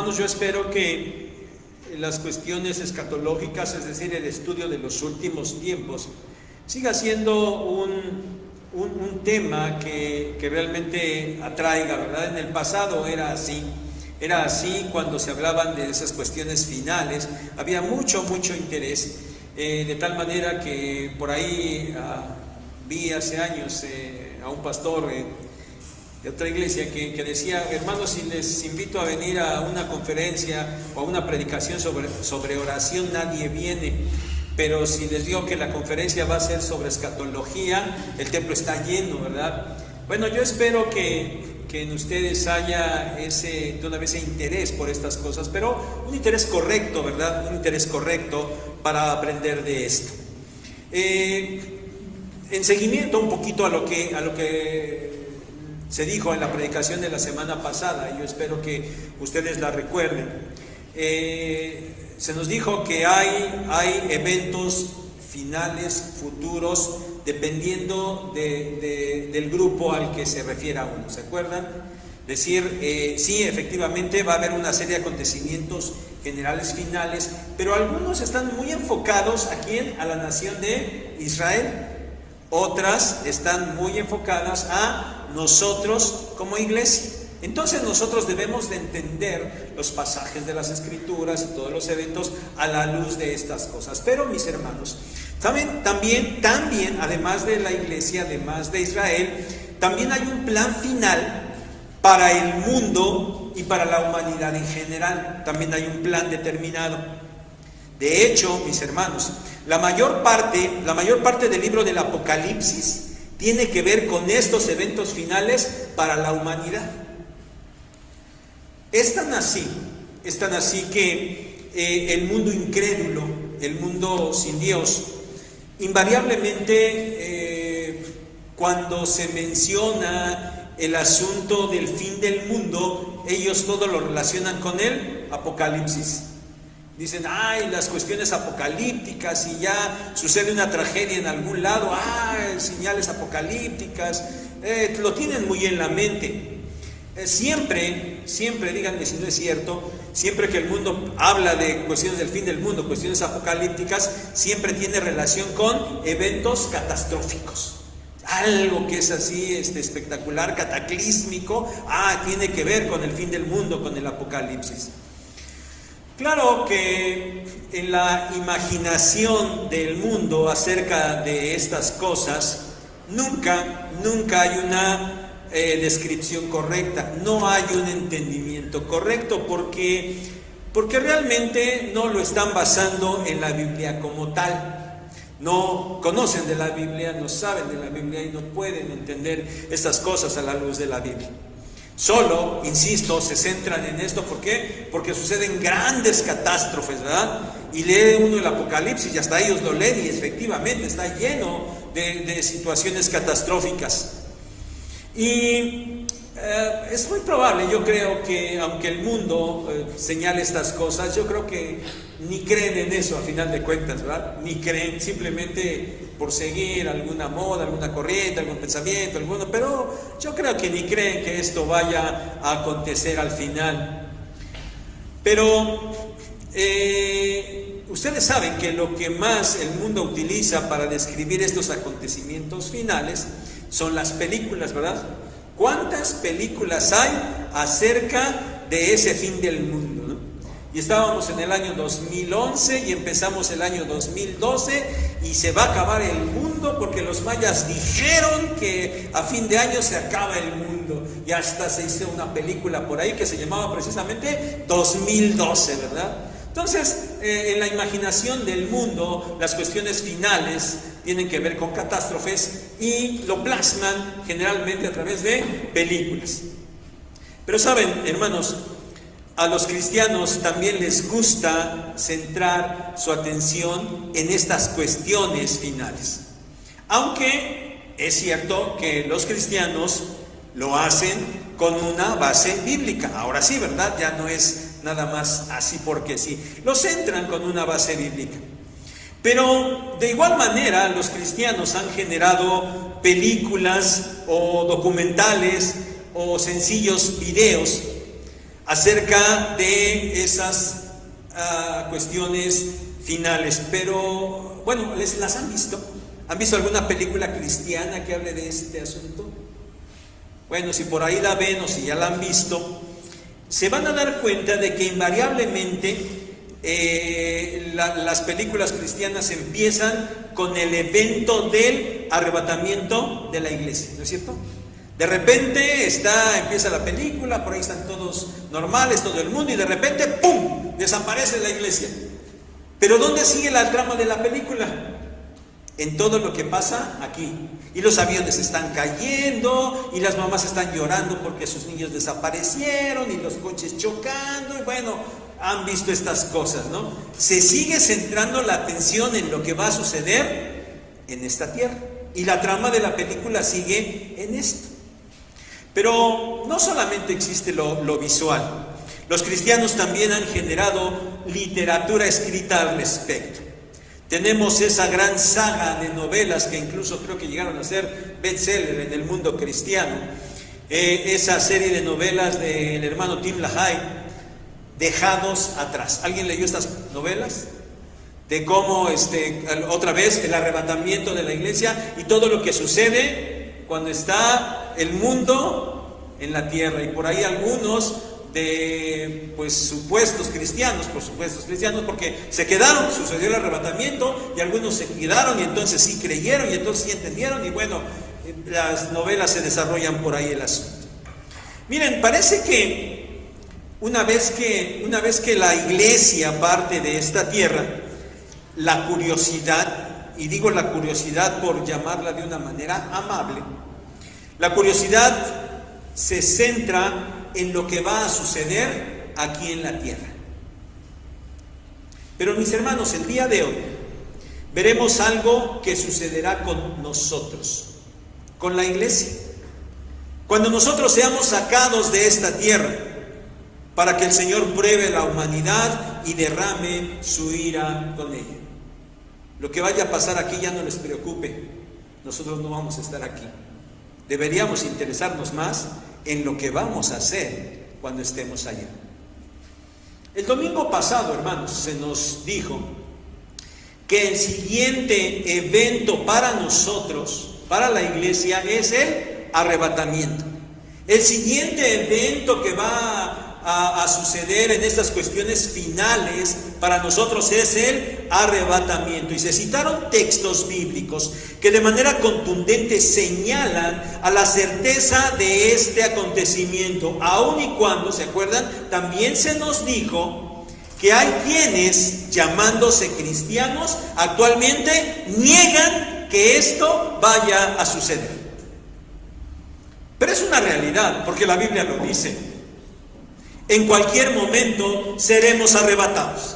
Hermanos, yo espero que las cuestiones escatológicas, es decir, el estudio de los últimos tiempos, siga siendo un tema que realmente atraiga, ¿verdad? En el pasado era así cuando se hablaban de esas cuestiones finales, había mucho interés, de tal manera que por ahí vi hace años a un pastor de otra iglesia que decía: hermanos, si les invito a venir a una conferencia o a una predicación sobre oración, nadie viene, pero si les digo que la conferencia va a ser sobre escatología, el templo está lleno, ¿verdad? Bueno, yo espero que en ustedes haya todavía ese interés por estas cosas, pero un interés correcto, ¿verdad? Un interés correcto para aprender de esto. En seguimiento un poquito a lo que se dijo en la predicación de la semana pasada, y yo espero que ustedes la recuerden. Se nos dijo que hay eventos finales, futuros, dependiendo del grupo al que se refiera uno, ¿se acuerdan? Decir, sí, efectivamente va a haber una serie de acontecimientos generales finales, pero algunos están muy enfocados ¿a quién? A la nación de Israel. Otras están muy enfocadas a nosotros como iglesia. Entonces nosotros debemos de entender los pasajes de las Escrituras y todos los eventos a la luz de estas cosas. Pero mis hermanos, ¿saben? También, además de la iglesia, además de Israel, también hay un plan final para el mundo y para la humanidad en general. También hay un plan determinado. De hecho, mis hermanos, la mayor parte del libro del Apocalipsis tiene que ver con estos eventos finales para la humanidad. Es tan así que el mundo incrédulo, el mundo sin Dios, invariablemente cuando se menciona el asunto del fin del mundo, ellos todo lo relacionan con el Apocalipsis. Dicen, las cuestiones apocalípticas, y ya sucede una tragedia en algún lado, señales apocalípticas, lo tienen muy en la mente. Siempre, díganme si no es cierto, siempre que el mundo habla de cuestiones del fin del mundo, cuestiones apocalípticas, siempre tiene relación con eventos catastróficos. Algo que es así espectacular, cataclísmico, tiene que ver con el fin del mundo, con el Apocalipsis. Claro que en la imaginación del mundo acerca de estas cosas, nunca hay una descripción correcta, no hay un entendimiento correcto, porque realmente no lo están basando en la Biblia como tal. No conocen de la Biblia, no saben de la Biblia y no pueden entender estas cosas a la luz de la Biblia. Solo, insisto, se centran en esto. ¿Por qué? Porque suceden grandes catástrofes, ¿verdad? Y lee uno el Apocalipsis y hasta ellos lo leen y efectivamente está lleno de situaciones catastróficas. Y es muy probable, yo creo que aunque el mundo señale estas cosas, yo creo que ni creen en eso a final de cuentas, ¿verdad? Ni creen, simplemente por seguir alguna moda, alguna corriente, algún pensamiento, pero yo creo que ni creen que esto vaya a acontecer al final. Pero ustedes saben que lo que más el mundo utiliza para describir estos acontecimientos finales son las películas, ¿verdad? ¿Cuántas películas hay acerca de ese fin del mundo, ¿no? Y estábamos en el año 2011 y empezamos el año 2012 y se va a acabar el mundo porque los mayas dijeron que a fin de año se acaba el mundo. Y hasta se hizo una película por ahí que se llamaba precisamente 2012, ¿verdad? Entonces, en la imaginación del mundo, las cuestiones finales tienen que ver con catástrofes y lo plasman generalmente a través de películas. Pero saben, hermanos, a los cristianos también les gusta centrar su atención en estas cuestiones finales. Aunque es cierto que los cristianos lo hacen con una base bíblica. Ahora sí, ¿verdad? Ya no es nada más así porque sí. Lo centran con una base bíblica. Pero de igual manera los cristianos han generado películas o documentales o sencillos videos acerca de esas cuestiones finales. Pero, bueno, ¿las han visto? ¿Han visto alguna película cristiana que hable de este asunto? Bueno, si por ahí la ven o si ya la han visto, se van a dar cuenta de que invariablemente las películas cristianas empiezan con el evento del arrebatamiento de la iglesia, ¿no es cierto? De repente empieza la película, por ahí están todos normales, todo el mundo, y de repente ¡pum!, desaparece la iglesia. Pero ¿dónde sigue la trama de la película? En todo lo que pasa aquí. Y los aviones están cayendo, y las mamás están llorando porque sus niños desaparecieron, y los coches chocando, y bueno, han visto estas cosas, ¿no? Se sigue centrando la atención en lo que va a suceder en esta tierra, y la trama de la película sigue en esto. Pero no solamente existe lo visual. Los cristianos también han generado literatura escrita al respecto. Tenemos esa gran saga de novelas que incluso creo que llegaron a ser bestseller en el mundo cristiano. Esa serie de novelas del hermano Tim LaHaye, Dejados atrás. ¿Alguien leyó estas novelas? De cómo otra vez el arrebatamiento de la iglesia y todo lo que sucede cuando está el mundo en la tierra. Y por ahí algunos de supuestos cristianos, porque se quedaron, sucedió el arrebatamiento y algunos se quedaron y entonces sí creyeron y entonces sí entendieron, y bueno, las novelas se desarrollan por ahí el asunto. Miren, parece que una vez que la iglesia parte de esta tierra, la curiosidad, y digo la curiosidad por llamarla de una manera amable, la curiosidad se centra en lo que va a suceder aquí en la tierra. Pero mis hermanos, el día de hoy veremos algo que sucederá con nosotros, con la iglesia, cuando nosotros seamos sacados de esta tierra, para que el Señor pruebe la humanidad y derrame su ira con ella. Lo que vaya a pasar aquí ya no les preocupe, nosotros no vamos a estar aquí. Deberíamos interesarnos más en lo que vamos a hacer cuando estemos allá. El domingo pasado, hermanos, se nos dijo que el siguiente evento para nosotros, para la iglesia, es el arrebatamiento. El siguiente evento que va a suceder en estas cuestiones finales para nosotros es el arrebatamiento. Y se citaron textos bíblicos que de manera contundente señalan a la certeza de este acontecimiento, aun y cuando, ¿se acuerdan? También se nos dijo que hay quienes, llamándose cristianos, actualmente niegan que esto vaya a suceder. Pero es una realidad, porque la Biblia lo dice. En cualquier momento seremos arrebatados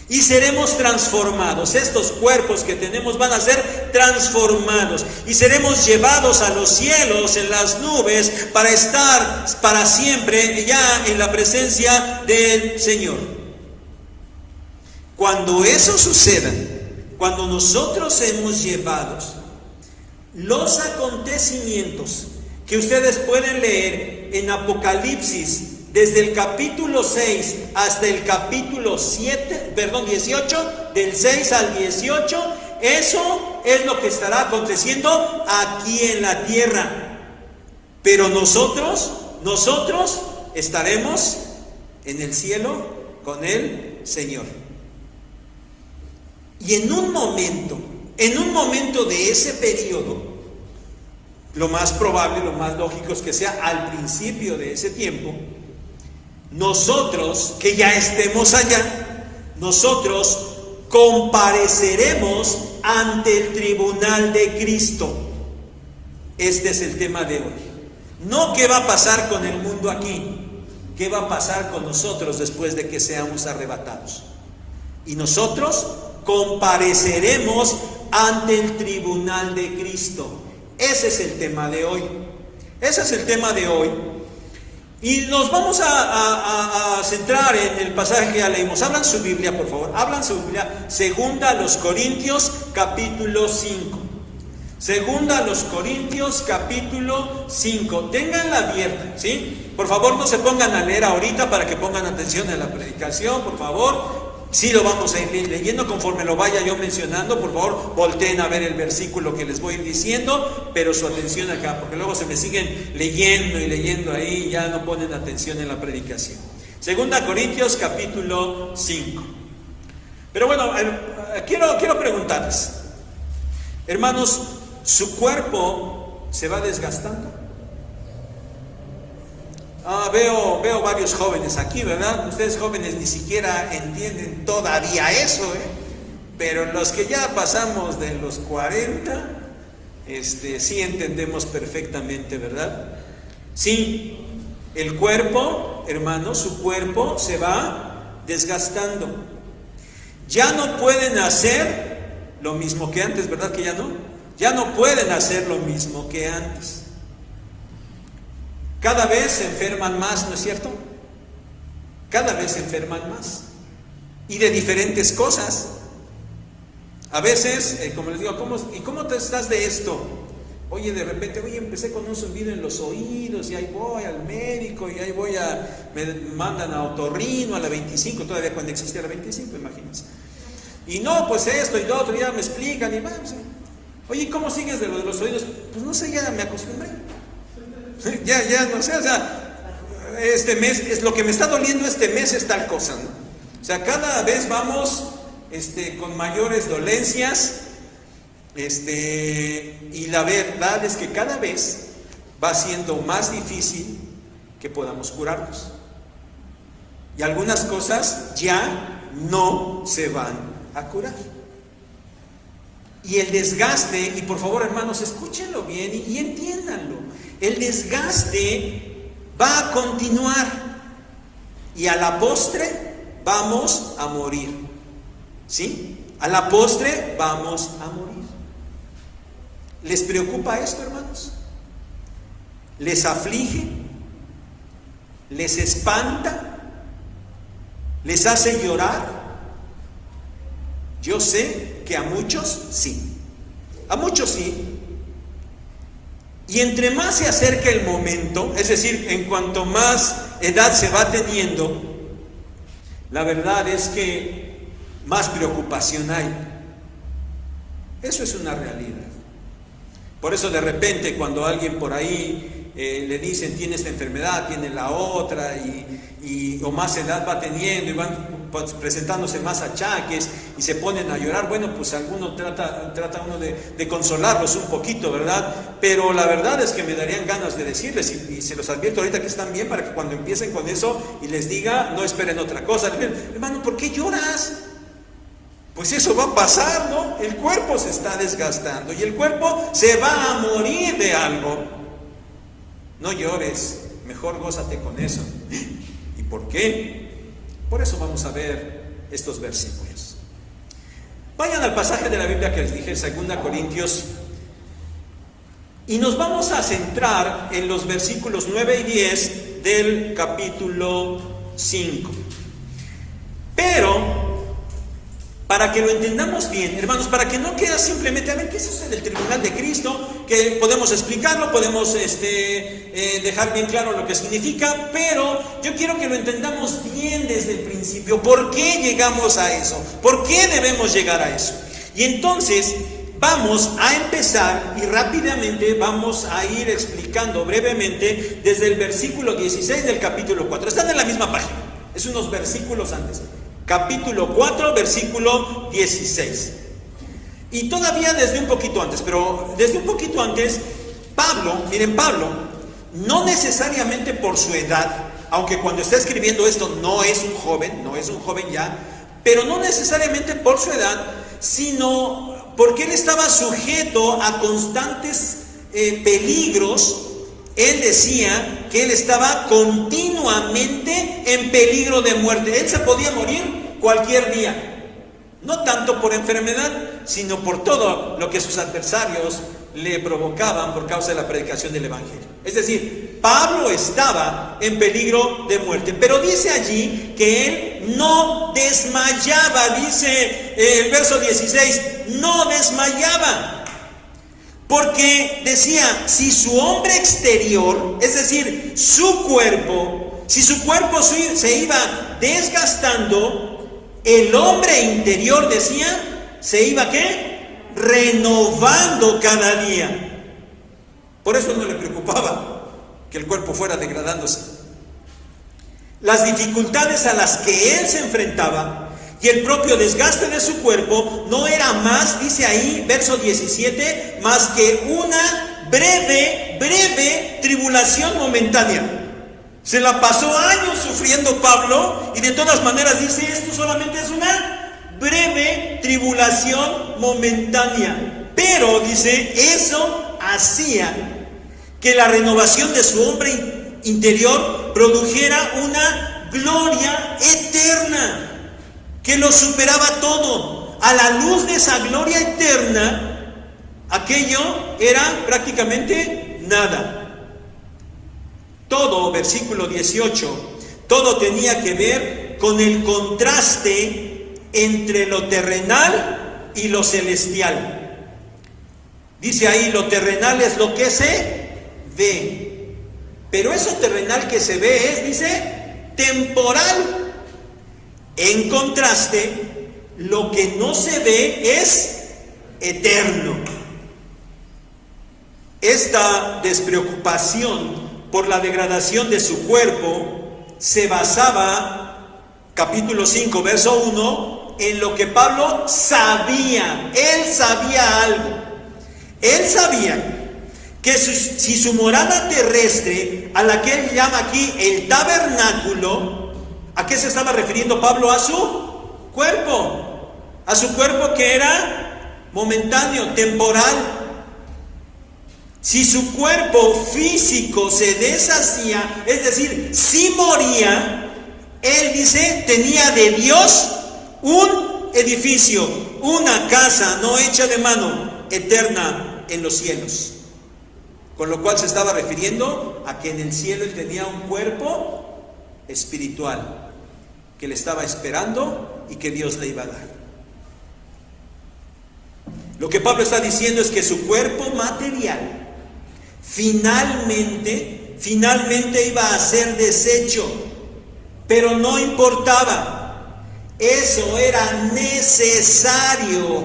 y seremos transformados. Estos cuerpos que tenemos van a ser transformados y seremos llevados a los cielos en las nubes para estar para siempre ya en la presencia del Señor. Cuando eso suceda, cuando nosotros seamos llevados, los acontecimientos que ustedes pueden leer en Apocalipsis, desde el capítulo 6 hasta el capítulo 18, del 6 al 18, eso es lo que estará aconteciendo aquí en la tierra. Pero nosotros estaremos en el cielo con el Señor. Y en un momento de ese periodo, lo más probable, lo más lógico es que sea al principio de ese tiempo, nosotros que ya estemos allá, nosotros compareceremos ante el tribunal de Cristo. Este es el tema de hoy. No qué va a pasar con el mundo aquí, qué va a pasar con nosotros después de que seamos arrebatados. Y nosotros compareceremos ante el tribunal de Cristo. Ese es el tema de hoy. Ese es el tema de hoy. Y nos vamos a centrar en el pasaje que ya leímos. Abran su Biblia, por favor. Abran su Biblia. Segunda a los Corintios, capítulo 5. Segunda a los Corintios, capítulo 5. Ténganla abierta, ¿sí? Por favor, no se pongan a leer ahorita para que pongan atención en la predicación, por favor. Sí lo vamos a ir leyendo conforme lo vaya yo mencionando. Por favor, volteen a ver el versículo que les voy a ir diciendo, pero su atención acá, porque luego se me siguen leyendo y leyendo ahí y ya no ponen atención en la predicación. Segunda Corintios, capítulo 5. Pero bueno, quiero preguntarles, hermanos, ¿su cuerpo se va desgastando? Veo varios jóvenes aquí, ¿verdad? Ustedes jóvenes ni siquiera entienden todavía eso, pero los que ya pasamos de los 40, sí entendemos perfectamente, ¿verdad? Sí, el cuerpo, hermanos, su cuerpo se va desgastando. Ya no pueden hacer lo mismo que antes, ¿verdad que ya no? Ya no pueden hacer lo mismo que antes. Cada vez se enferman más, ¿no es cierto? Cada vez se enferman más. Y de diferentes cosas. A veces, como les digo, ¿cómo te estás de esto? Oye, de repente, empecé con un zumbido en los oídos y ahí voy al médico y ahí me mandan a otorrino a la 25, todavía cuando existía la 25, imagínense. Y no, pues esto y lo otro, ya me explican y vamos. Oye, ¿cómo sigues de lo de los oídos? Pues no sé, ya me acostumbré. Ya, no sé, o sea, este mes, es lo que me está doliendo este mes es tal cosa, ¿no? O sea, cada vez vamos con mayores dolencias, y la verdad es que cada vez va siendo más difícil que podamos curarnos. Y algunas cosas ya no se van a curar. Y el desgaste, y por favor hermanos, escúchenlo bien y entiéndanlo. El desgaste va a continuar y a la postre vamos a morir. ¿Sí? A la postre vamos a morir. ¿Les preocupa esto, hermanos? ¿Les aflige? ¿Les espanta? ¿Les hace llorar? Yo sé que a muchos sí. A muchos sí. Y entre más se acerca el momento, es decir, en cuanto más edad se va teniendo, la verdad es que más preocupación hay. Eso es una realidad. Por eso de repente cuando alguien por ahí le dicen tiene esta enfermedad, tiene la otra, o más edad va teniendo y van presentándose más achaques y se ponen a llorar, bueno, pues alguno trata uno de consolarlos un poquito, ¿verdad? Pero la verdad es que me darían ganas de decirles, y se los advierto ahorita que están bien, para que cuando empiecen con eso y les diga, no esperen otra cosa. Hermano, ¿por qué lloras? Pues eso va a pasar, ¿no? El cuerpo se está desgastando y el cuerpo se va a morir de algo. No llores, mejor gózate con eso. ¿Y por qué? Por eso vamos a ver estos versículos. Vayan al pasaje de la Biblia que les dije, 2 Corintios, y nos vamos a centrar en los versículos 9 y 10 del capítulo 5. Pero para que lo entendamos bien, hermanos, para que no quede simplemente, a ver, ¿qué es eso del tribunal de Cristo? Que podemos explicarlo, podemos dejar bien claro lo que significa, pero yo quiero que lo entendamos bien desde el principio. ¿Por qué llegamos a eso? ¿Por qué debemos llegar a eso? Y entonces vamos a empezar y rápidamente vamos a ir explicando brevemente desde el versículo 16 del capítulo 4. Están en la misma página, es unos versículos antes. Capítulo 4, versículo 16. Y todavía desde un poquito antes, pero desde un poquito antes, Pablo, no necesariamente por su edad, aunque cuando está escribiendo esto no es un joven ya, pero no necesariamente por su edad, sino porque él estaba sujeto a constantes peligros. Él decía que él estaba continuamente en peligro de muerte. Él se podía morir cualquier día. No tanto por enfermedad, sino por todo lo que sus adversarios le provocaban por causa de la predicación del Evangelio. Es decir, Pablo estaba en peligro de muerte. Pero dice allí que él no desmayaba. Dice el verso 16, no desmayaba. Porque decía, si su hombre exterior, es decir, su cuerpo, si su cuerpo se iba desgastando, el hombre interior, decía, se iba ¿qué? Renovando cada día. Por eso no le preocupaba que el cuerpo fuera degradándose. Las dificultades a las que él se enfrentaba y el propio desgaste de su cuerpo no era más, dice ahí, verso 17, más que una breve tribulación momentánea. Se la pasó años sufriendo Pablo y de todas maneras dice, esto solamente es una breve tribulación momentánea. Pero, dice, eso hacía que la renovación de su hombre interior produjera una gloria eterna que lo superaba todo. A la luz de esa gloria eterna, aquello era prácticamente nada. Todo, versículo 18, todo tenía que ver con el contraste entre lo terrenal y lo celestial. Dice ahí, lo terrenal es lo que se ve, pero eso terrenal que se ve es, dice, temporal. En contraste, lo que no se ve es eterno. Esta despreocupación por la degradación de su cuerpo se basaba, capítulo 5, verso 1, en lo que Pablo sabía. Él sabía algo. Él sabía que si su morada terrestre, a la que él llama aquí el tabernáculo, ¿a qué se estaba refiriendo Pablo? A su cuerpo. A su cuerpo que era momentáneo, temporal. Si su cuerpo físico se deshacía, es decir, si moría, él dice, tenía de Dios un edificio, una casa no hecha de mano, eterna en los cielos. Con lo cual se estaba refiriendo a que en el cielo él tenía un cuerpo espiritual que le estaba esperando y que Dios le iba a dar. Lo que Pablo está diciendo es que su cuerpo material finalmente iba a ser deshecho, pero no importaba. Eso era necesario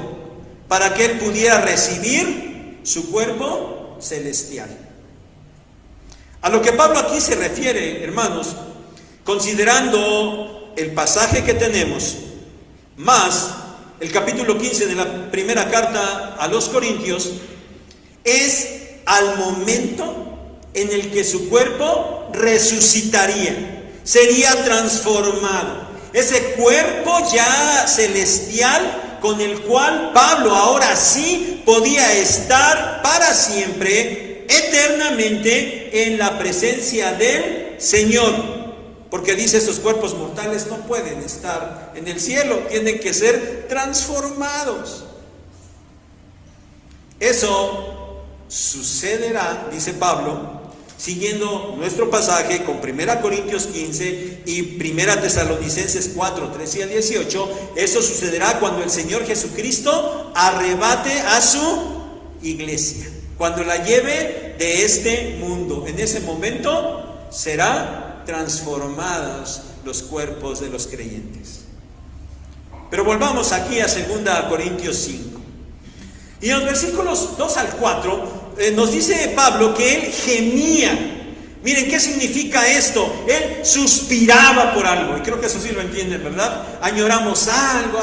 para que él pudiera recibir su cuerpo celestial. A lo que Pablo aquí se refiere, hermanos, considerando el pasaje que tenemos, más el capítulo 15 de la primera carta a los Corintios, es al momento en el que su cuerpo resucitaría, sería transformado. Ese cuerpo ya celestial con el cual Pablo ahora sí podía estar para siempre, eternamente, en la presencia del Señor. Porque dice, esos cuerpos mortales no pueden estar en el cielo, tienen que ser transformados. Eso sucederá, dice Pablo, siguiendo nuestro pasaje con 1 Corintios 15 y 1 Tesalonicenses 4, 13 al 18. Eso sucederá cuando el Señor Jesucristo arrebate a su iglesia, cuando la lleve de este mundo. En ese momento será transformados los cuerpos de los creyentes. Pero volvamos aquí a 2 Corintios 5. Y en los versículos 2 al 4 nos dice Pablo que él gemía. Miren, ¿qué significa esto? Él suspiraba por algo, y creo que eso sí lo entienden, ¿verdad? Añoramos algo,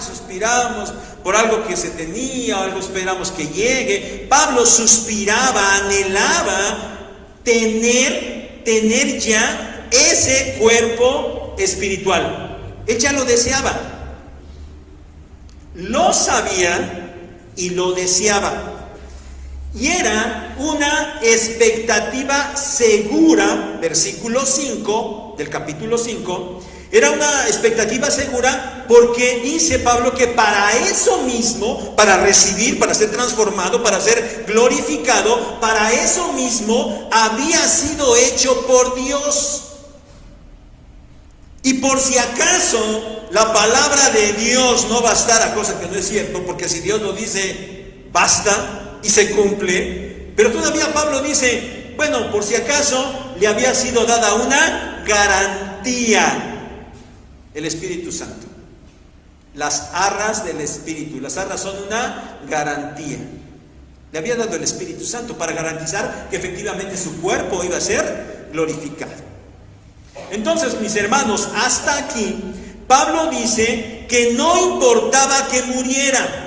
suspiramos por algo que se tenía, algo esperamos que llegue. Pablo suspiraba, anhelaba tener ya ese cuerpo espiritual. Él ya lo deseaba, lo sabía y lo deseaba. Y era una expectativa segura, versículo 5 del capítulo 5, era una expectativa segura porque dice Pablo que para eso mismo, para recibir, para ser transformado, para ser glorificado, para eso mismo había sido hecho por Dios. Y por si acaso la palabra de Dios no bastara, cosa que no es cierto, porque si Dios lo dice, basta. y se cumple, pero todavía Pablo dice, bueno, por si acaso le había sido dada una garantía, el Espíritu Santo. Las arras del Espíritu, las arras son una garantía. Le había dado el Espíritu Santo para garantizar que efectivamente su cuerpo iba a ser glorificado. Entonces, mis hermanos, hasta aquí Pablo dice que no importaba que muriera,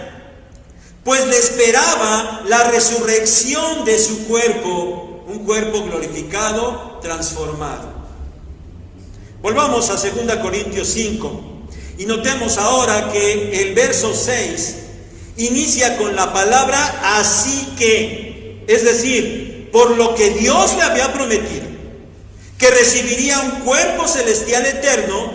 pues le esperaba la resurrección de su cuerpo, un cuerpo glorificado, transformado. Volvamos a 2 Corintios 5 y notemos ahora que el verso 6 inicia con la palabra así que, es decir, por lo que Dios le había prometido, que recibiría un cuerpo celestial eterno,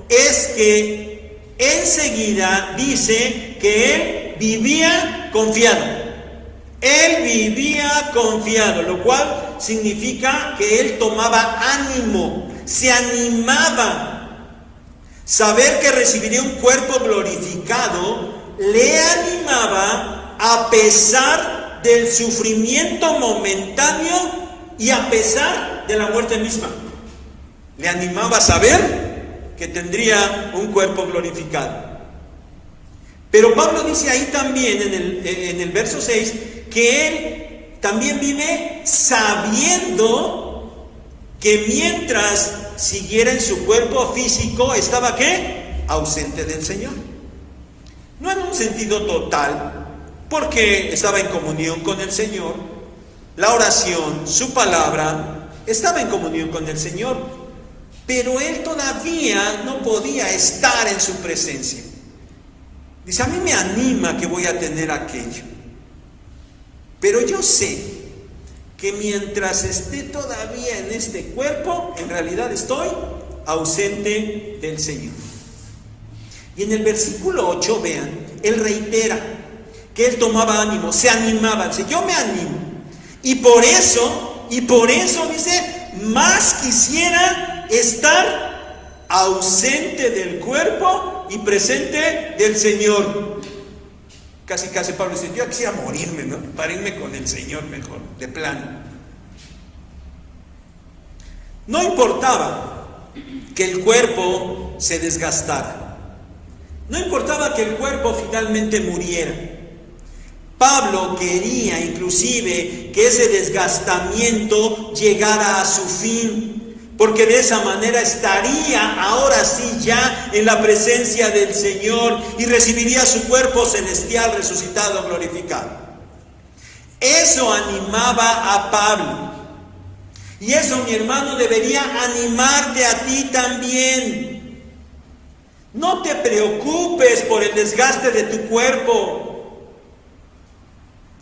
es que enseguida dice que él vivía confiado. Él vivía confiado, lo cual significa que él tomaba ánimo, se animaba. Saber que recibiría un cuerpo glorificado le animaba a pesar del sufrimiento momentáneo y a pesar de la muerte misma. Le animaba a saber que tendría un cuerpo glorificado. Pero Pablo dice ahí también en el verso 6 que él también vive sabiendo que mientras siguiera en su cuerpo físico estaba ¿qué? Ausente del Señor. No en un sentido total, porque estaba en comunión con el Señor, la oración, su palabra, estaba en comunión con el Señor, pero él todavía no podía estar en su presencia. Dice, a mí me anima que voy a tener aquello, pero yo sé que mientras esté todavía en este cuerpo, en realidad estoy ausente del Señor. Y en el versículo 8, vean, él reitera que él tomaba ánimo, se animaba, dice, yo me animo. Y por eso dice, más quisiera estar ausente del cuerpo y presente del Señor. Casi Pablo dice, yo quisiera morirme, ¿no? Para irme con el Señor mejor, de plano. No importaba que el cuerpo se desgastara. No importaba que el cuerpo finalmente muriera. Pablo quería inclusive que ese desgastamiento llegara a su fin, porque de esa manera estaría ahora sí ya en la presencia del Señor y recibiría su cuerpo celestial resucitado, glorificado. Eso animaba a Pablo. Y eso, mi hermano, debería animarte a ti también. No te preocupes por el desgaste de tu cuerpo.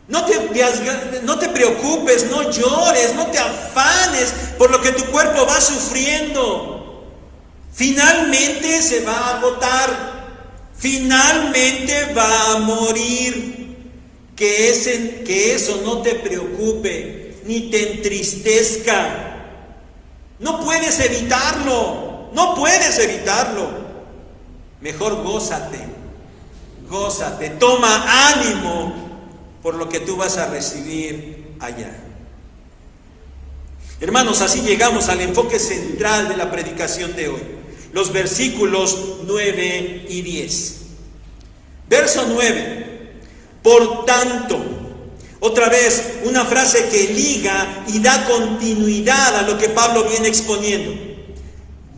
No te preocupes, no llores, no te afanes por lo que tu cuerpo va sufriendo. Finalmente se va a agotar, finalmente va a morir. Que eso no te preocupe, ni te entristezca. No puedes evitarlo, no puedes evitarlo. Mejor gózate, toma ánimo por lo que tú vas a recibir allá. Hermanos, así llegamos al enfoque central de la predicación de hoy, los versículos 9 y 10. Verso 9, por tanto, otra vez una frase que liga y da continuidad a lo que Pablo viene exponiendo.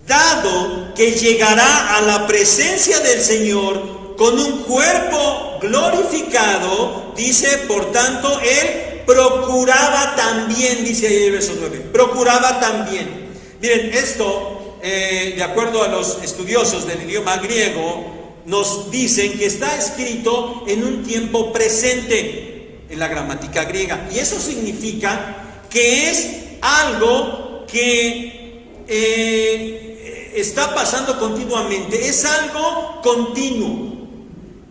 Dado que llegará a la presencia del Señor con un cuerpo glorificado, dice, por tanto, él procuraba también, dice ahí el verso 9, procuraba también. Miren, esto, de acuerdo a los estudiosos del idioma griego, nos dicen que está escrito en un tiempo presente en la gramática griega. Y eso significa que es algo que está pasando continuamente, es algo continuo.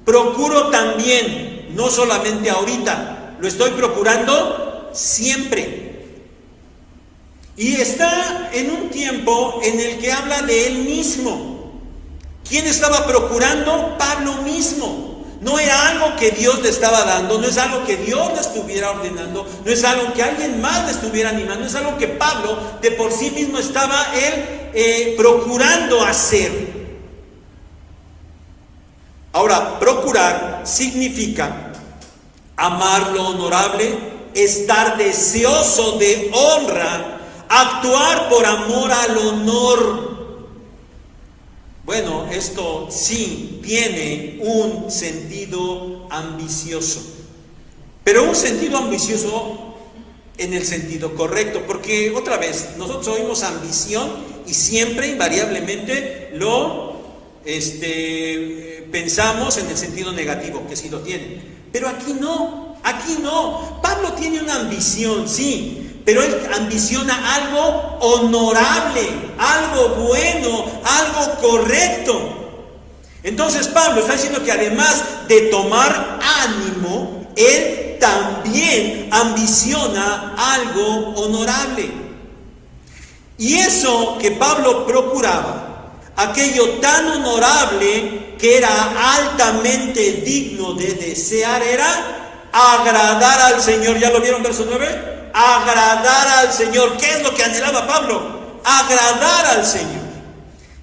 Procuro también, no solamente ahorita, lo estoy procurando siempre. Y está en un tiempo en el que habla de él mismo. ¿Quién estaba procurando? Pablo mismo. No era algo que Dios le estaba dando, no es algo que Dios le estuviera ordenando, no es algo que alguien más le estuviera animando, no es algo que Pablo de por sí mismo estaba él procurando hacer. Ahora, procurar significa amar lo honorable, estar deseoso de honra, actuar por amor al honor. Bueno, esto sí tiene un sentido ambicioso, pero un sentido ambicioso en el sentido correcto, porque otra vez, nosotros oímos ambición y siempre, invariablemente, lo pensamos en el sentido negativo, que sí lo tiene. Pero aquí no. Pablo tiene una ambición, sí, pero él ambiciona algo honorable, algo bueno, algo correcto. Entonces Pablo está diciendo que además de tomar ánimo, él también ambiciona algo honorable. Y eso que Pablo procuraba, aquello tan honorable que era altamente digno de desear, era agradar al Señor. ¿Ya lo vieron, verso 9? Agradar al Señor. ¿Qué es lo que anhelaba Pablo? Agradar al Señor.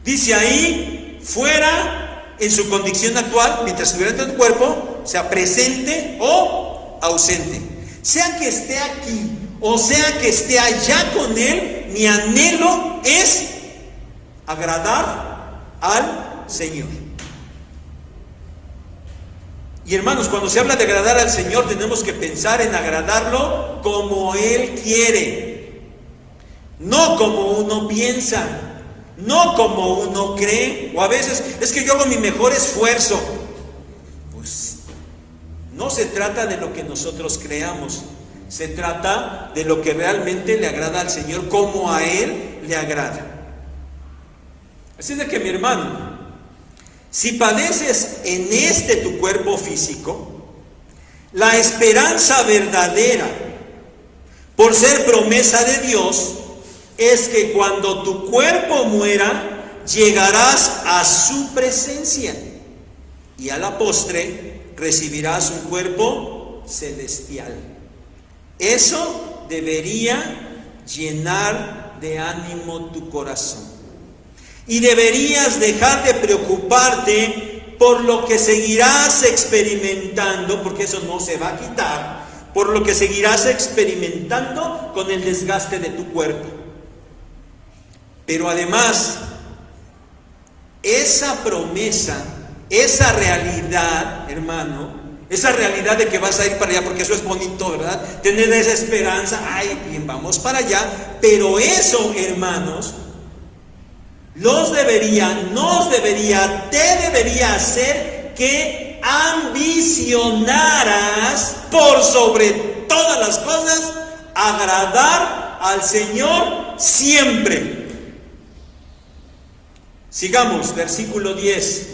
Dice ahí, fuera en su condición actual, mientras estuviera en tu cuerpo, sea presente o ausente. Sea que esté aquí o sea que esté allá con Él, mi anhelo es agradar al Señor. Y hermanos, cuando se habla de agradar al Señor, tenemos que pensar en agradarlo como Él quiere, no como uno piensa, no como uno cree. O a veces, es que yo hago mi mejor esfuerzo. Pues no se trata de lo que nosotros creamos, se trata de lo que realmente le agrada al Señor, como a Él le agrada. Así de que, mi hermano, si padeces en tu cuerpo físico, la esperanza verdadera, por ser promesa de Dios, es que cuando tu cuerpo muera, llegarás a su presencia y a la postre recibirás un cuerpo celestial. Eso debería llenar de ánimo tu corazón. Y deberías dejar de preocuparte por lo que seguirás experimentando, porque eso no se va a quitar, por lo que seguirás experimentando con el desgaste de tu cuerpo. Pero además, esa promesa, esa realidad, hermano, esa realidad de que vas a ir para allá, porque eso es bonito, ¿verdad? Tener esa esperanza, ay, bien, vamos para allá. Pero eso, hermanos, te debería hacer que ambicionaras por sobre todas las cosas agradar al Señor siempre. Sigamos, versículo 10.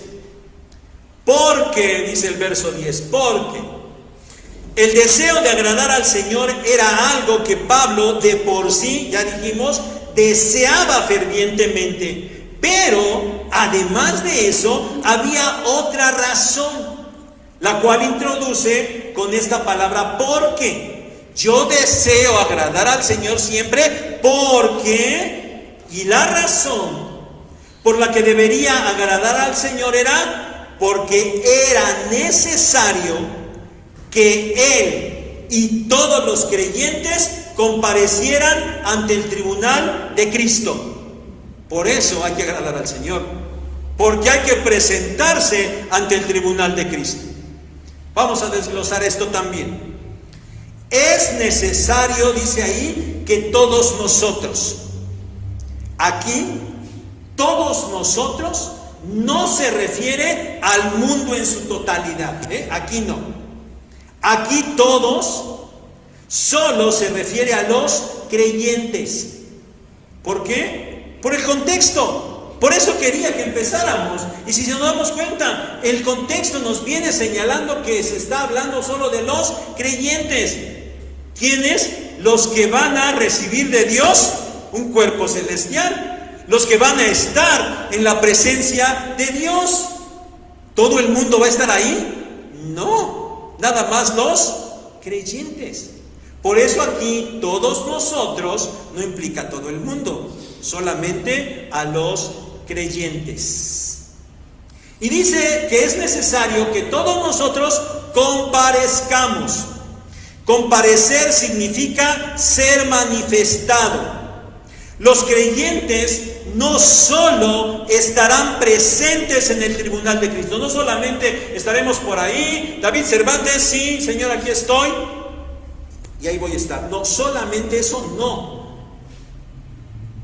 Porque, dice el verso 10, porque el deseo de agradar al Señor era algo que Pablo de por sí, ya dijimos, deseaba fervientemente. Pero además de eso, había otra razón, la cual introduce con esta palabra porque. Yo deseo agradar al Señor siempre porque, y la razón por la que debería agradar al Señor era porque era necesario que Él y todos los creyentes comparecieran ante el tribunal de Cristo. Por eso hay que agradar al Señor, porque hay que presentarse ante el tribunal de Cristo. Vamos a desglosar esto también. Es necesario, dice ahí, que todos nosotros, aquí, todos nosotros, no se refiere al mundo en su totalidad, aquí no. Aquí todos solo se refiere a los creyentes. ¿Por qué? Por el contexto. Por eso quería que empezáramos. Y si nos damos cuenta, el contexto nos viene señalando que se está hablando solo de los creyentes. ¿Quiénes? Los que van a recibir de Dios un cuerpo celestial. Los que van a estar en la presencia de Dios. ¿Todo el mundo va a estar ahí? No, nada más los creyentes. Por eso aquí todos nosotros no implica todo el mundo, solamente a los creyentes. Y dice que es necesario que todos nosotros comparezcamos. Comparecer significa ser manifestado. Los creyentes no solo estarán presentes en el tribunal de Cristo, no solamente estaremos por ahí, David Cervantes, sí, Señor, aquí estoy, y ahí voy a estar. No, solamente eso no.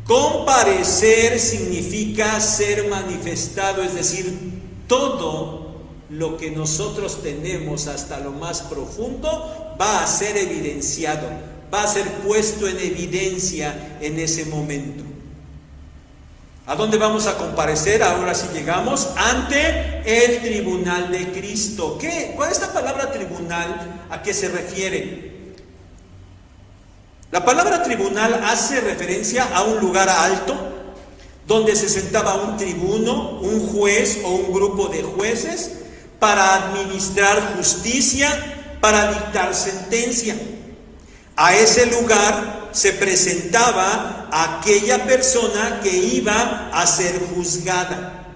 Comparecer significa ser manifestado, es decir, todo lo que nosotros tenemos hasta lo más profundo va a ser evidenciado, va a ser puesto en evidencia en ese momento. ¿A dónde vamos a comparecer? Ahora sí llegamos ante el tribunal de Cristo. ¿Cuál es esta palabra tribunal? ¿A qué se refiere? La palabra tribunal hace referencia a un lugar alto donde se sentaba un tribuno, un juez o un grupo de jueces para administrar justicia, para dictar sentencia. A ese lugar se presentaba aquella persona que iba a ser juzgada.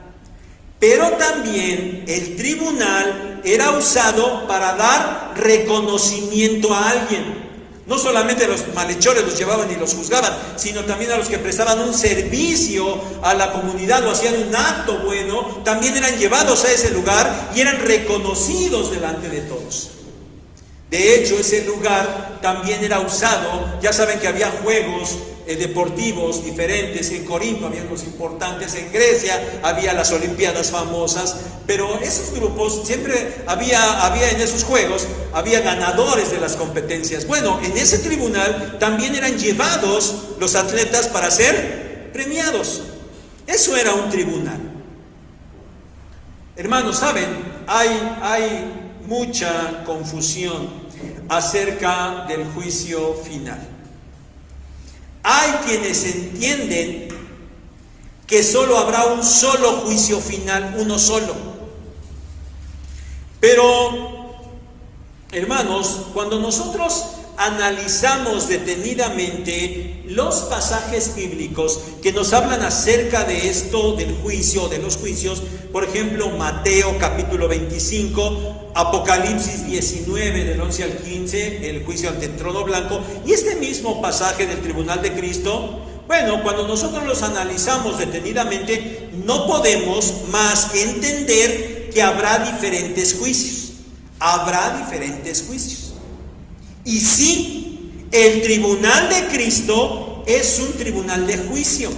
Pero también el tribunal era usado para dar reconocimiento a alguien. No solamente a los malhechores los llevaban y los juzgaban, sino también a los que prestaban un servicio a la comunidad o hacían un acto bueno, también eran llevados a ese lugar y eran reconocidos delante de todos. De hecho, ese lugar también era usado, ya saben que había juegos deportivos diferentes, en Corinto había los importantes, en Grecia había las Olimpiadas famosas, pero esos grupos siempre había en esos juegos, había ganadores de las competencias. Bueno, en ese tribunal también eran llevados los atletas para ser premiados. Eso era un tribunal. Hermanos, ¿saben? Hay mucha confusión acerca del juicio final. Hay quienes entienden que solo habrá un solo juicio final, uno solo. Pero, hermanos, cuando nosotros analizamos detenidamente los pasajes bíblicos que nos hablan acerca de esto, del juicio, de los juicios, por ejemplo, Mateo capítulo 25, Apocalipsis 19, del 11 al 15, el juicio ante el trono blanco, y este mismo pasaje del tribunal de Cristo, bueno, cuando nosotros los analizamos detenidamente, no podemos más que entender que habrá diferentes juicios. Habrá diferentes juicios. Y sí, el tribunal de Cristo es un tribunal de juicio,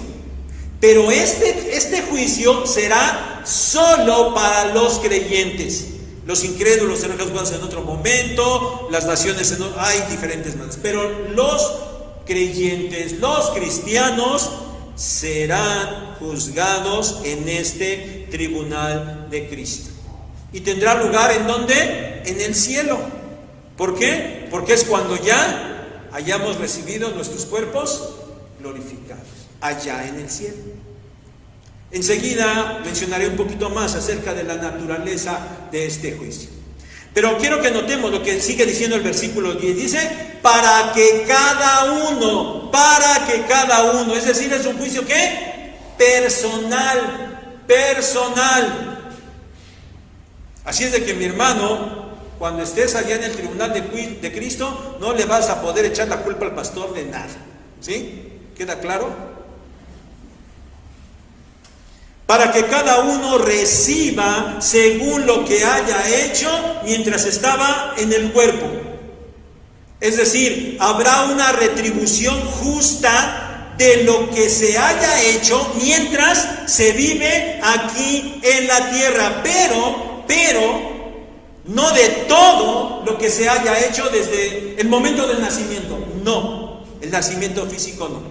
pero este juicio será solo para los creyentes. Los incrédulos serán juzgados en otro momento, las naciones hay diferentes maneras, pero los creyentes, los cristianos serán juzgados en este tribunal de Cristo. ¿Y tendrá lugar en dónde? En el cielo. ¿Por qué? Porque es cuando ya hayamos recibido nuestros cuerpos glorificados, allá en el cielo. Enseguida mencionaré un poquito más acerca de la naturaleza de este juicio. Pero quiero que notemos lo que sigue diciendo el versículo 10. Dice, para que cada uno, es decir, es un juicio ¿qué? Personal. Así es de que mi hermano, cuando estés allá en el tribunal de Cristo, no le vas a poder echar la culpa al pastor de nada. ¿Sí? ¿Queda claro? Para que cada uno reciba según lo que haya hecho mientras estaba en el cuerpo. Es decir, habrá una retribución justa de lo que se haya hecho mientras se vive aquí en la tierra. Pero no de todo lo que se haya hecho desde el momento del nacimiento, no, el nacimiento físico no,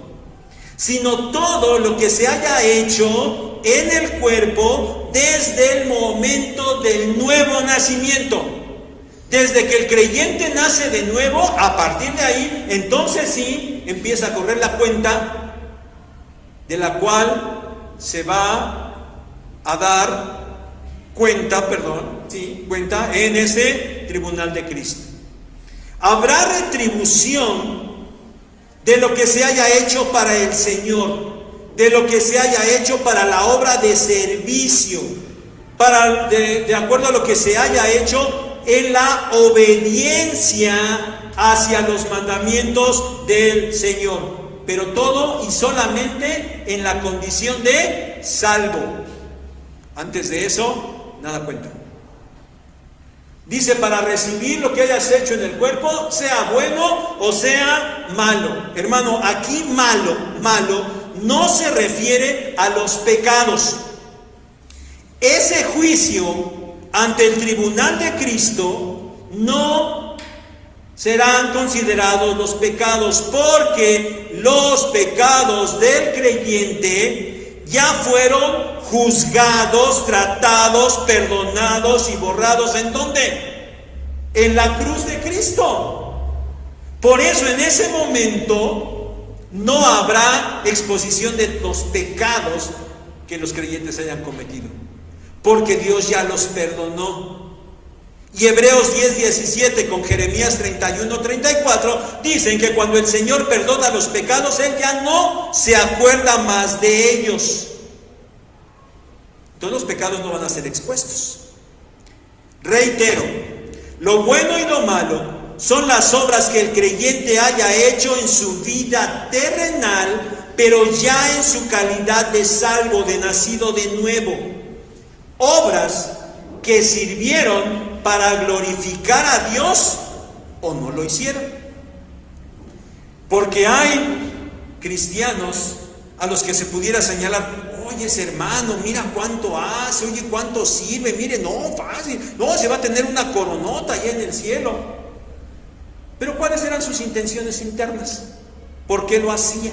sino todo lo que se haya hecho en el cuerpo desde el momento del nuevo nacimiento. Desde que el creyente nace de nuevo, a partir de ahí, entonces sí empieza a correr la cuenta de la cual se va a dar cuenta, sí, cuenta en ese tribunal de Cristo. Habrá retribución de lo que se haya hecho para el Señor, de lo que se haya hecho para la obra de servicio, de acuerdo a lo que se haya hecho en la obediencia hacia los mandamientos del Señor. Pero todo y solamente en la condición de salvo. Antes de eso, nada cuenta. Dice, para recibir lo que hayas hecho en el cuerpo, sea bueno o sea malo. Hermano, aquí malo no se refiere a los pecados. Ese juicio ante el tribunal de Cristo no serán considerados los pecados, porque los pecados del creyente ya fueron juzgados, tratados, perdonados y borrados. ¿En dónde? En la cruz de Cristo. Por eso en ese momento no habrá exposición de los pecados que los creyentes hayan cometido, porque Dios ya los perdonó. Y Hebreos 10:17 con Jeremías 31:34 dicen que cuando el Señor perdona los pecados, Él ya no se acuerda más de ellos. Todos los pecados no van a ser expuestos. Reitero, lo bueno y lo malo son las obras que el creyente haya hecho en su vida terrenal, pero ya en su calidad de salvo, de nacido de nuevo. Obras que sirvieron para glorificar a Dios o no lo hicieron. Porque hay cristianos a los que se pudiera señalar: oye, ese hermano, mira cuánto hace, oye, cuánto sirve, mire, no, fácil, no, se va a tener una coronota allá en el cielo. Pero ¿cuáles eran sus intenciones internas? ¿Por qué lo hacía?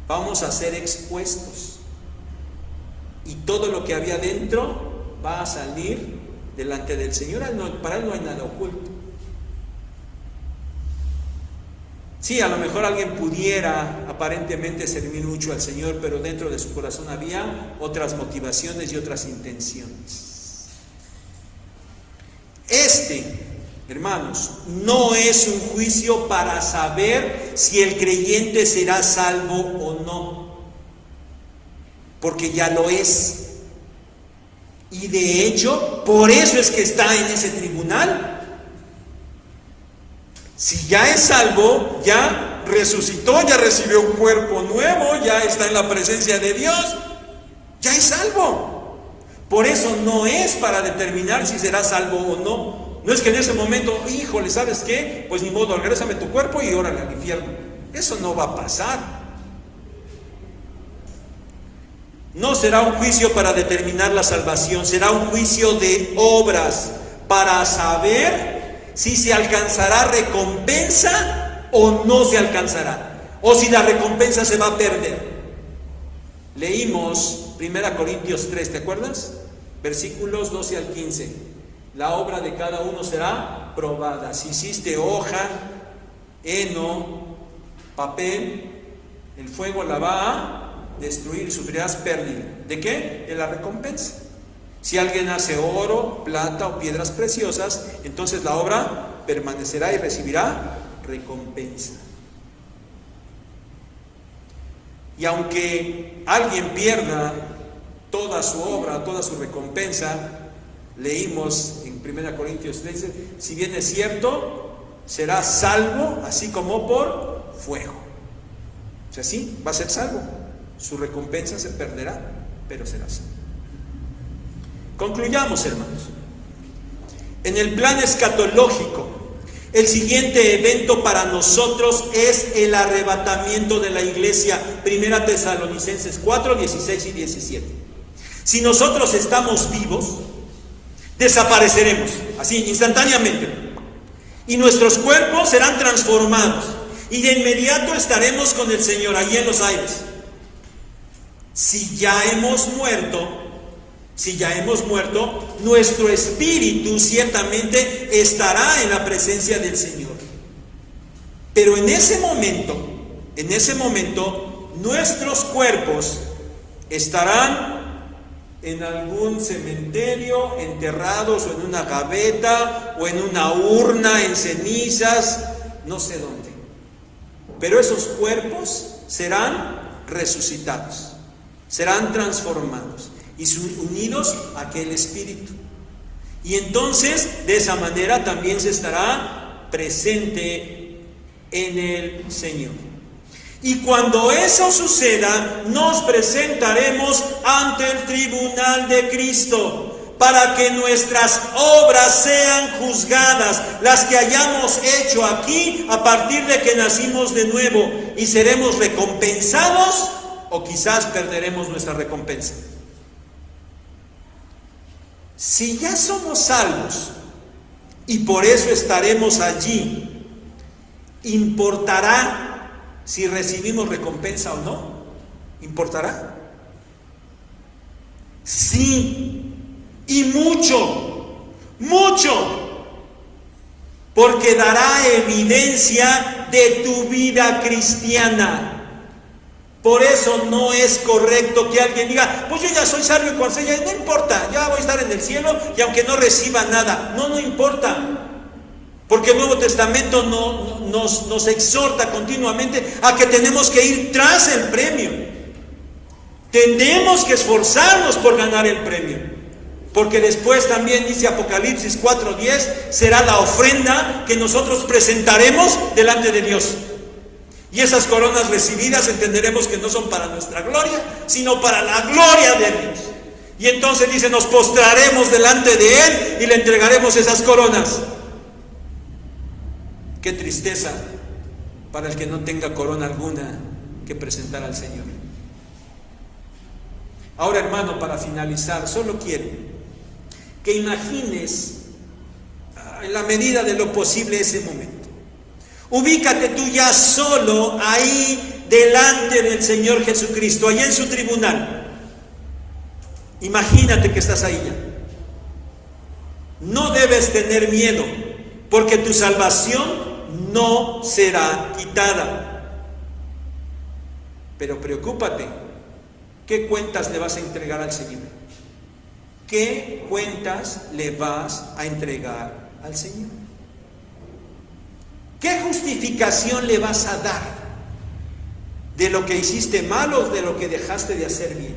Vamos a ser expuestos. Y todo lo que había dentro va a salir delante del Señor. Para Él no hay nada oculto. Sí, a lo mejor alguien pudiera aparentemente servir mucho al Señor, pero dentro de su corazón había otras motivaciones y otras intenciones. Hermanos, no es un juicio para saber si el creyente será salvo o no, porque ya lo es. Y de hecho, por eso es que está en ese tribunal. Si ya es salvo, ya resucitó, ya recibió un cuerpo nuevo, ya está en la presencia de Dios, ya es salvo. Por eso no es para determinar si será salvo o no. No es que en ese momento, híjole, ¿sabes qué? Pues ni modo, regrésame tu cuerpo y órale al infierno. Eso no va a pasar. No será un juicio para determinar la salvación, será un juicio de obras para saber si se alcanzará recompensa o no se alcanzará, o si la recompensa se va a perder. Leímos 1 Corintios 3, ¿te acuerdas? Versículos 12 al 15. La obra de cada uno será probada. Si hiciste hoja, heno, papel, el fuego la va a destruir, sufrirás pérdida. ¿De qué? De la recompensa. Si alguien hace oro, plata o piedras preciosas, entonces la obra permanecerá y recibirá recompensa. Y aunque alguien pierda toda su obra, toda su recompensa, leímos en 1 Corintios 13, si bien es cierto, será salvo así como por fuego. O sea, sí, va a ser salvo. Su recompensa se perderá, pero será salvo. Concluyamos, hermanos. En el plan escatológico, el siguiente evento para nosotros es el arrebatamiento de la iglesia. 1 Tesalonicenses 4, 16 y 17. Si nosotros estamos vivos, desapareceremos, así, instantáneamente. Y nuestros cuerpos serán transformados. Y de inmediato estaremos con el Señor allí en los aires. Si ya hemos muerto, nuestro espíritu ciertamente estará en la presencia del Señor. Pero en ese momento, nuestros cuerpos estarán en algún cementerio, enterrados o en una gaveta o en una urna, en cenizas, no sé dónde. Pero esos cuerpos serán resucitados, serán transformados y unidos a aquel espíritu. Y entonces, de esa manera también se estará presente en el Señor. Y cuando eso suceda, nos presentaremos ante el tribunal de Cristo, para que nuestras obras sean juzgadas, las que hayamos hecho aquí a partir de que nacimos de nuevo, y seremos recompensados o quizás perderemos nuestra recompensa. Si ya somos salvos y por eso estaremos allí, ¿importará si recibimos recompensa o no? ¿Importará? Sí, y mucho, mucho, porque dará evidencia de tu vida cristiana. Por eso no es correcto que alguien diga, pues yo ya soy salvo y cuando sea, no importa, ya voy a estar en el cielo y aunque no reciba nada. No importa. Porque el Nuevo Testamento nos exhorta continuamente a que tenemos que ir tras el premio. Tenemos que esforzarnos por ganar el premio. Porque después también dice Apocalipsis 4:10, será la ofrenda que nosotros presentaremos delante de Dios. Y esas coronas recibidas entenderemos que no son para nuestra gloria, sino para la gloria de Dios. Y entonces dice, nos postraremos delante de Él y le entregaremos esas coronas. Qué tristeza para el que no tenga corona alguna que presentar al Señor. Ahora, hermano, para finalizar, solo quiero que imagines en la medida de lo posible ese momento. Ubícate tú ya solo ahí delante del Señor Jesucristo, allá en su tribunal. Imagínate que estás ahí ya. No debes tener miedo, porque tu salvación no será quitada. Pero preocúpate, ¿qué cuentas le vas a entregar al Señor? ¿Qué cuentas le vas a entregar al Señor? ¿Qué justificación le vas a dar de lo que hiciste mal o de lo que dejaste de hacer bien?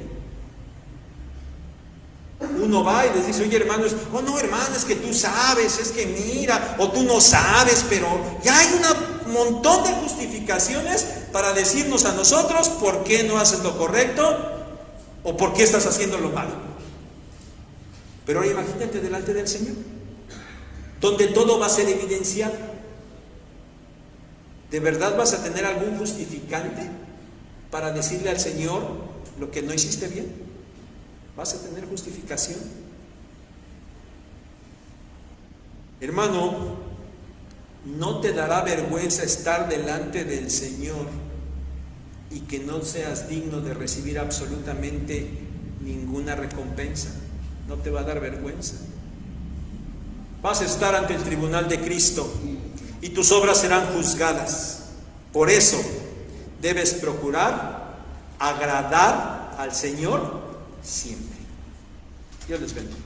Uno va y les dice, oye hermanos, oh no hermano, es que tú sabes, es que mira, o tú no sabes, pero ya hay un montón de justificaciones para decirnos a nosotros por qué no haces lo correcto o por qué estás haciendo lo malo. Pero ahora imagínate delante del Señor, donde todo va a ser evidenciado. ¿De verdad vas a tener algún justificante para decirle al Señor lo que no hiciste bien? ¿Vas a tener justificación? Hermano, ¿no te dará vergüenza estar delante del Señor y que no seas digno de recibir absolutamente ninguna recompensa? ¿No te va a dar vergüenza? Vas a estar ante el tribunal de Cristo y tus obras serán juzgadas. Por eso debes procurar agradar al Señor siempre. Dios les bendiga.